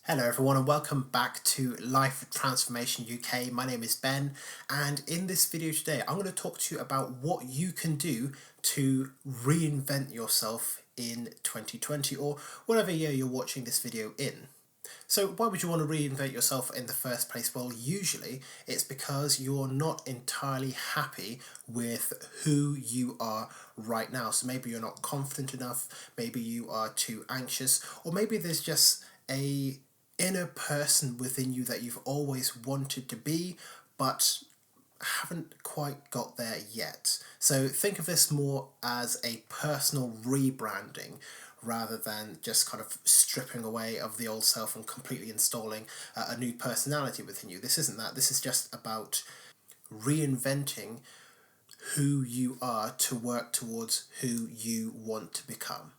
Hello everyone and welcome back to Life Transformation UK. My name is Ben, and in this video today I'm going to talk to you about what you can do to reinvent yourself in 2020 or whatever year you're watching this video in. So why would you want to reinvent yourself in the first place? Well, usually it's because you're not entirely happy with who you are right now. So maybe you're not confident enough, maybe you are too anxious, or maybe there's just a inner person within you that you've always wanted to be, but haven't quite got there yet. So think of this more as a personal rebranding rather than just kind of stripping away of the old self and completely installing a new personality within you. This isn't that. This is just about reinventing who you are to work towards who you want to become.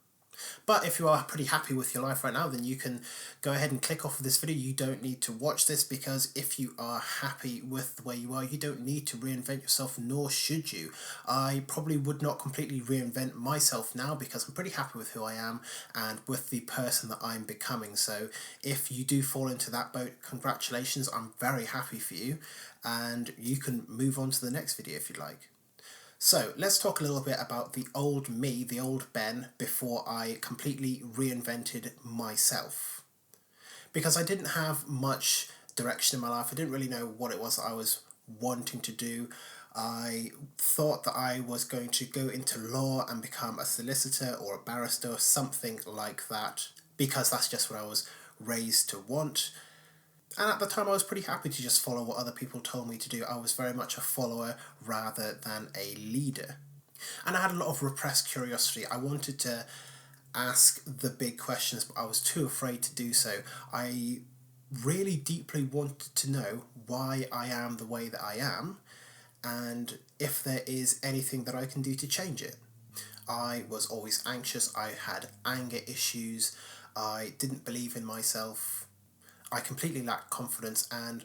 But if you are pretty happy with your life right now, then you can go ahead and click off of this video. You don't need to watch this, because if you are happy with the way you are, you don't need to reinvent yourself, nor should you. I probably would not completely reinvent myself now because I'm pretty happy with who I am and with the person that I'm becoming. So if you do fall into that boat, congratulations, I'm very happy for you, and you can move on to the next video if you'd like. So let's talk a little bit about the old me, the old Ben, before I completely reinvented myself. Because I didn't have much direction in my life. I didn't really know what it was that I was wanting to do. I thought that I was going to go into law and become a solicitor or a barrister or something like that, because that's just what I was raised to want. And at the time I was pretty happy to just follow what other people told me to do. I was very much a follower rather than a leader. And I had a lot of repressed curiosity. I wanted to ask the big questions, but I was too afraid to do so. I really deeply wanted to know why I am the way that I am, and if there is anything that I can do to change it. I was always anxious. I had anger issues. I didn't believe in myself. I completely lacked confidence, and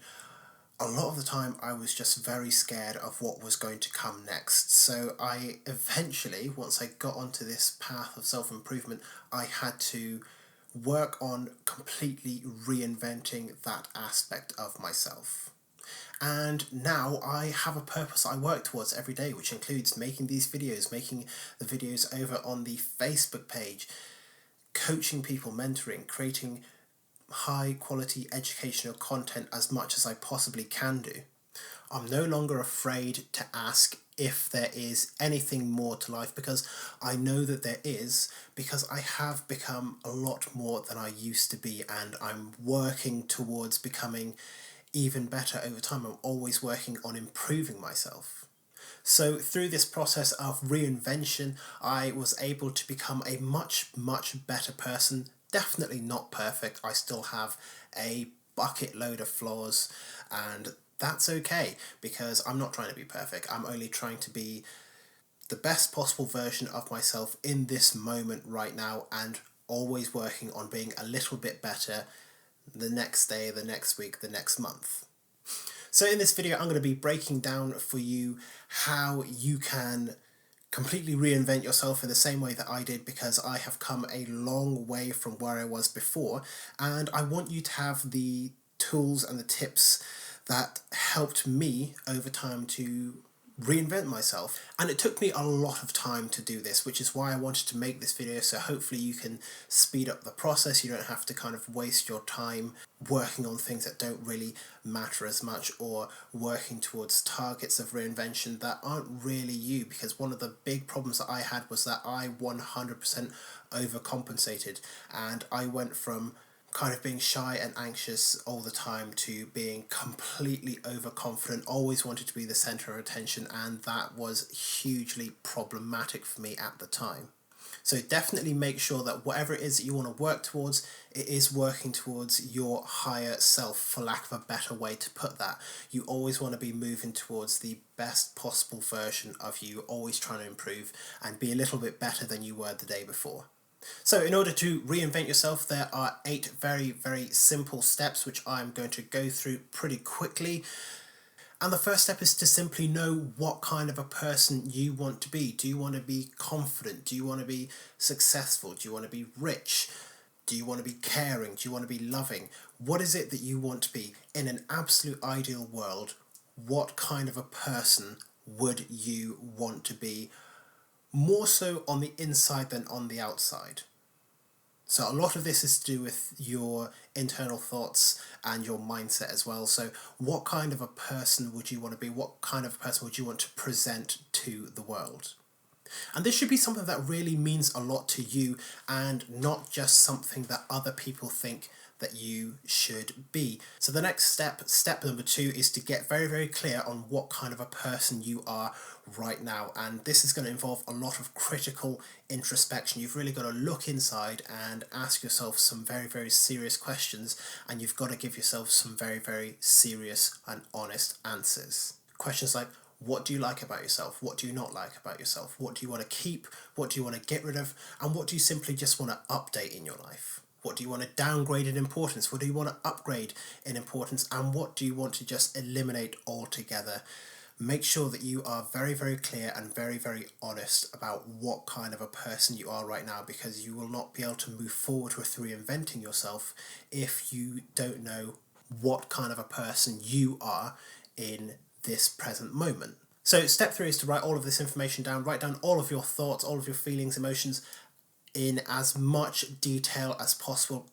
a lot of the time I was just very scared of what was going to come next. So I eventually, once I got onto this path of self-improvement, I had to work on completely reinventing that aspect of myself. And now I have a purpose I work towards every day, which includes making these videos, making the videos over on the Facebook page, coaching people, mentoring, creating high quality educational content as much as I possibly can do. I'm no longer afraid to ask if there is anything more to life, because I know that there is, because I have become a lot more than I used to be, and I'm working towards becoming even better over time. I'm always working on improving myself. So through this process of reinvention, I was able to become a much better person. Definitely not perfect. I still have a bucket load of flaws, and that's okay, because I'm not trying to be perfect. I'm only trying to be the best possible version of myself in this moment right now, and always working on being a little bit better the next day, the next week, the next month. So in this video, I'm going to be breaking down for you how you can completely reinvent yourself in the same way that I did, because I have come a long way from where I was before, and I want you to have the tools and the tips that helped me over time to reinvent myself. And it took me a lot of time to do this, which is why I wanted to make this video, so hopefully you can speed up the process. You don't have to kind of waste your time working on things that don't really matter as much, or working towards targets of reinvention that aren't really you, because one of the big problems that I had was that I 100% overcompensated, and I went from kind of being shy and anxious all the time to being completely overconfident, always wanted to be the center of attention, and that was hugely problematic for me at the time. So definitely make sure that whatever it is that you want to work towards, it is working towards your higher self, for lack of a better way to put that. You always want to be moving towards the best possible version of you, always trying to improve and be a little bit better than you were the day before. So in order to reinvent yourself, there are 8 very simple steps which I'm going to go through pretty quickly. And the first step is to simply know what kind of a person you want to be. Do you want to be confident? Do you want to be successful? Do you want to be rich? Do you want to be caring? Do you want to be loving? What is it that you want to be? In an absolute ideal world, what kind of a person would you want to be? More so on the inside than on the outside. So a lot of this is to do with your internal thoughts and your mindset as well. So what kind of a person would you want to be? What kind of a person would you want to present to the world? And this should be something that really means a lot to you and not just something that other people think that you should be. So the next step number 2, is to get very, very clear on what kind of a person you are right now. And this is going to involve a lot of critical introspection. You've really got to look inside and ask yourself some very, very serious questions, and you've got to give yourself some very, very serious and honest answers. Questions like, what do you like about yourself? What do you not like about yourself? What do you want to keep? What do you want to get rid of? And what do you simply just want to update in your life? What do you want to downgrade in importance? What do you want to upgrade in importance? And what do you want to just eliminate altogether? Make sure that you are very, very clear and very, very honest about what kind of a person you are right now, because you will not be able to move forward with reinventing yourself if you don't know what kind of a person you are in this present moment. So step 3 is to write all of this information down. Write down all of your thoughts, all of your feelings, emotions in as much detail as possible.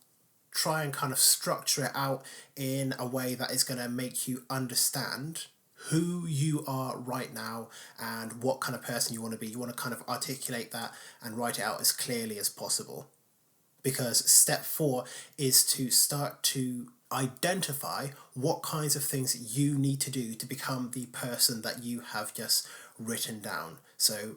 Try and kind of structure it out in a way that is going to make you understand who you are right now and what kind of person you want to be. You want to kind of articulate that and write it out as clearly as possible. Because step 4 is to start to identify what kinds of things you need to do to become the person that you have just written down. So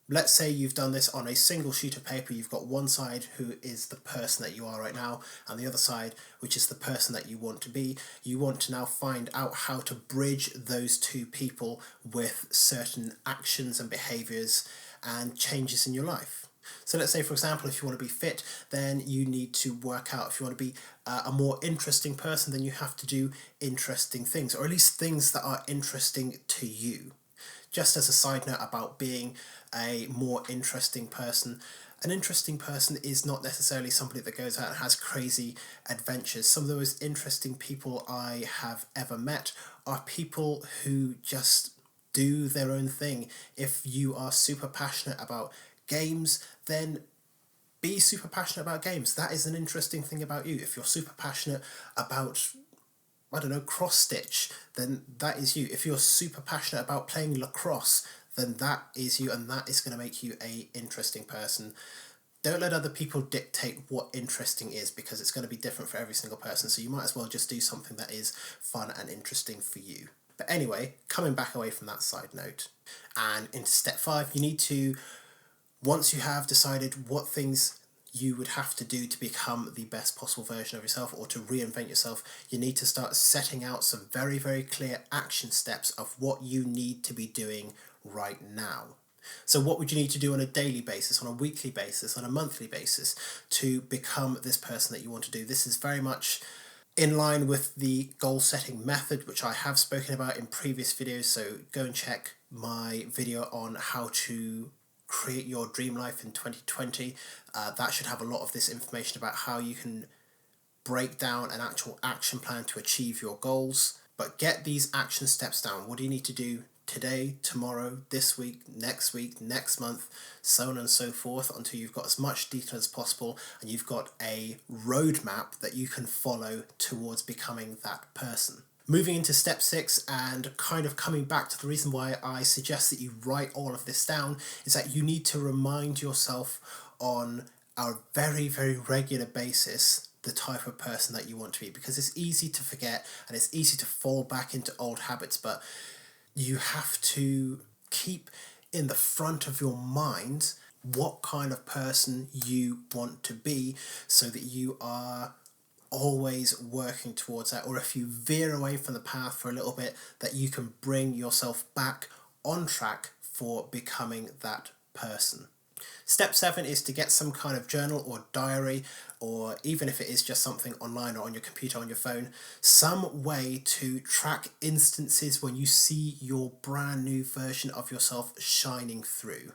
let's say you've done this on a single sheet of paper. You've got one side who is the person that you are right now, and the other side which is the person that you want to be. You want to now find out how to bridge those two people with certain actions and behaviours and changes in your life. So let's say, for example, if you want to be fit, then you need to work out. If you want to be a more interesting person, then you have to do interesting things, or at least things that are interesting to you. Just as a side note about being a more interesting person, an interesting person is not necessarily somebody that goes out and has crazy adventures. Some of the most interesting people I have ever met are people who just do their own thing. If you are super passionate about games, then be super passionate about games. That is an interesting thing about you. If you're super passionate about, I don't know, cross stitch, then that is you. If you're super passionate about playing lacrosse, then that is you, and that is going to make you a interesting person. Don't let other people dictate what interesting is, because it's going to be different for every single person. So you might as well just do something that is fun and interesting for you. But anyway, coming back away from that side note and into step 5, you need to, once you have decided what things you would have to do to become the best possible version of yourself or to reinvent yourself, you need to start setting out some very, very clear action steps of what you need to be doing right now. So what would you need to do on a daily basis, on a weekly basis, on a monthly basis to become this person that you want to do? This is very much in line with the goal setting method, which I have spoken about in previous videos. So go and check my video on how to create your dream life in 2020. That should have a lot of this information about how you can break down an actual action plan to achieve your goals. But get these action steps down. What do you need to do today, tomorrow, this week, next month, so on and so forth, until you've got as much detail as possible and you've got a roadmap that you can follow towards becoming that person. Moving into step 6 and kind of coming back to the reason why I suggest that you write all of this down is that you need to remind yourself on a very, very regular basis the type of person that you want to be, because it's easy to forget and it's easy to fall back into old habits, but you have to keep in the front of your mind what kind of person you want to be so that you are always working towards that, or if you veer away from the path for a little bit, that you can bring yourself back on track for becoming that person. Step 7 is to get some kind of journal or diary, or even if it is just something online or on your computer, on your phone, some way to track instances when you see your brand new version of yourself shining through.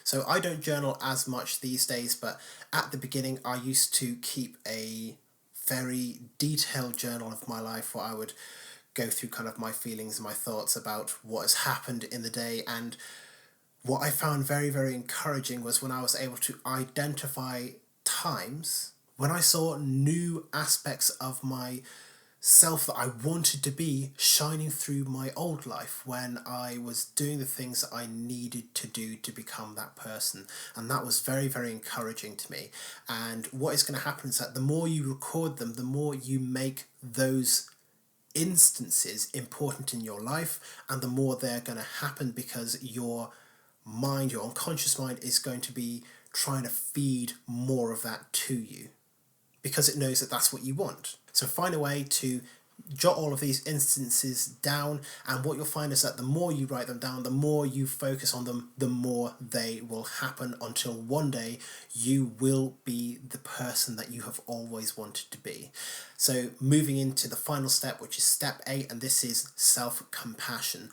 So I don't journal as much these days, but at the beginning I used to keep a very detailed journal of my life where I would go through kind of my feelings and my thoughts about what has happened in the day. And what I found very, very encouraging was when I was able to identify times when I saw new aspects of my self that I wanted to be shining through my old life, when I was doing the things that I needed to do to become that person. And that was very, very encouraging to me. And what is going to happen is that the more you record them, the more you make those instances important in your life, and the more they're going to happen, because your mind, your unconscious mind, is going to be trying to feed more of that to you because it knows that that's what you want. So find a way to jot all of these instances down, and what you'll find is that the more you write them down, the more you focus on them, the more they will happen, until one day you will be the person that you have always wanted to be. So moving into the final step, which is step 8, and this is self-compassion.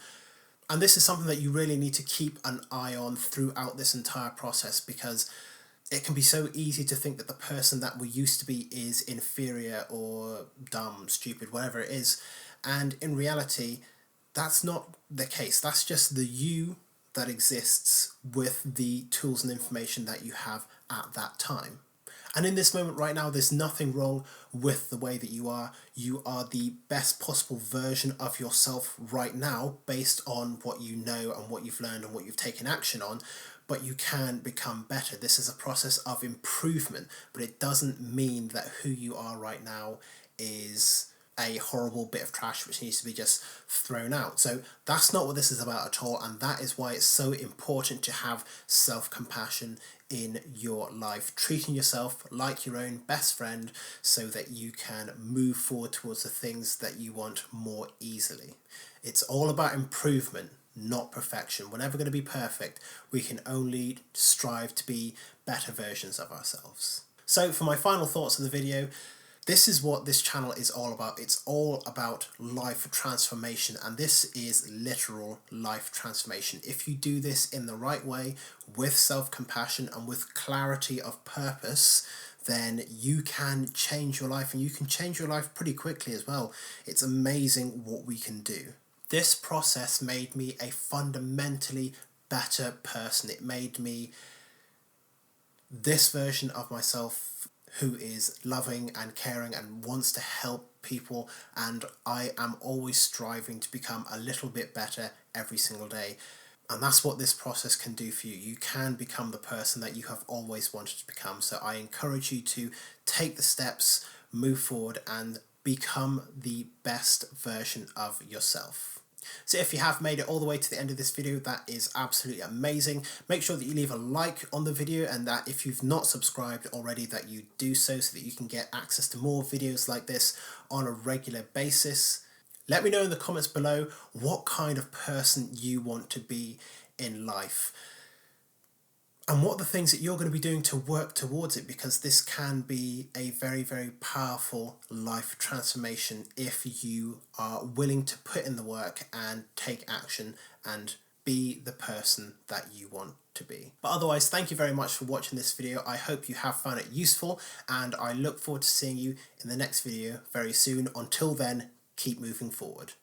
And this is something that you really need to keep an eye on throughout this entire process, because it can be so easy to think that the person that we used to be is inferior or dumb, stupid, whatever it is. And in reality, that's not the case. That's just the you that exists with the tools and information that you have at that time. And in this moment right now, there's nothing wrong with the way that you are. You are the best possible version of yourself right now, based on what you know and what you've learned and what you've taken action on. But you can become better. This is a process of improvement, but it doesn't mean that who you are right now is a horrible bit of trash which needs to be just thrown out. So that's not what this is about at all, and that is why it's so important to have self-compassion in your life, treating yourself like your own best friend so that you can move forward towards the things that you want more easily. It's all about improvement, not perfection. We're never going to be perfect. We can only strive to be better versions of ourselves. So for my final thoughts of the video, this is what this channel is all about. It's all about life transformation, and this is literal life transformation. If you do this in the right way, with self-compassion and with clarity of purpose, then you can change your life, and you can change your life pretty quickly as well. It's amazing what we can do. This process made me a fundamentally better person. It made me this version of myself who is loving and caring and wants to help people, and I am always striving to become a little bit better every single day. And that's what this process can do for you. You can become the person that you have always wanted to become. So I encourage you to take the steps, move forward, and become the best version of yourself. So if you have made it all the way to the end of this video, that is absolutely amazing. Make sure that you leave a like on the video, and that if you've not subscribed already, that you do so that you can get access to more videos like this on a regular basis. Let me know in the comments below what kind of person you want to be in life, and what the things that you're going to be doing to work towards it, because this can be a very, very powerful life transformation if you are willing to put in the work and take action and be the person that you want to be. But otherwise, thank you very much for watching this video. I hope you have found it useful, and I look forward to seeing you in the next video very soon. Until then, keep moving forward.